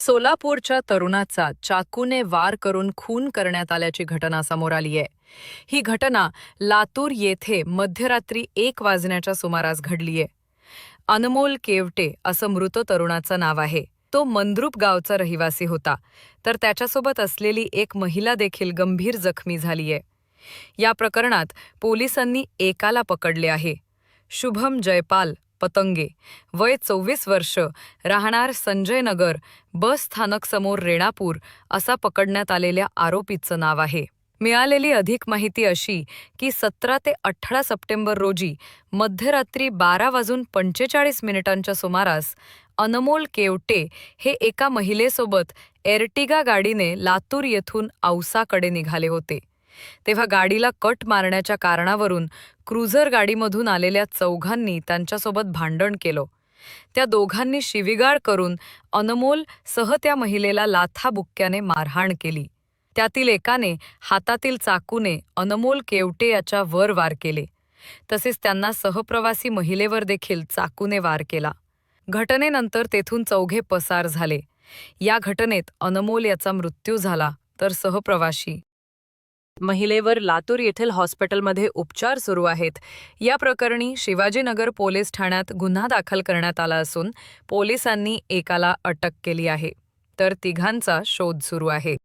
सोलापूरच्या तरुणाचा चाकूने वार करून खून करण्यात आल्याची घटना समोर आली आहे। ही घटना लातूर येथे मध्यरात्री 1 वाजण्याच्या सुमारास घडलीय। अनमोल केवटे असं मृत तरुणाचं नाव आहे। तो मंद्रुप गावचा रहिवासी होता, तर त्याच्यासोबत असलेली एक महिला देखील गंभीर जखमी झालीय। या प्रकरणात पोलिसांनी एकाला पकडले आहे। शुभम जयपाल पतंगे, वय 24 वर्ष, राहणार संजय नगर, बस स्थानक समोर रेणापूर असा पकडण्यात आलेल्या आरोपीचं नाव आहे। मिळालेली अधिक माहिती अशी की 17 ते 18 सप्टेंबर रोजी मध्यरात्री 12:45 सुमारास अनमोल केवटे हे एका महिलेसोबत एर्टिगा गाडीने लातूर येथून औसाकडे निघाले होते। तेव्हा गाडीला कट मारण्याच्या कारणावरून क्रुझर गाडीमधून आलेल्या चौघांनी त्यांच्यासोबत भांडण केलं। त्या दोघांनी शिवीगाळ करून अनमोल सह त्या महिलेला लाथाबुक्क्याने मारहाण केली। त्यातील एकाने हातातील चाकूने अनमोल केवटे याच्या वर वार केले, तसेच त्यांना सहप्रवासी महिलेवर देखील चाकूने वार केला। घटनेनंतर तेथून चौघे पसार झाले। या घटनेत अनमोल याचा मृत्यू झाला, तर सहप्रवासी महिलेवर लातूर येथील हॉस्पिटलमध्ये उपचार सुरू आहेत। या प्रकरणी शिवाजीनगर पोलीस ठाण्यात गुन्हा दाखल करण्यात आला असून पोलिसांनी एकाला अटक केली आहे, तर तिघांचा शोध सुरू आहे।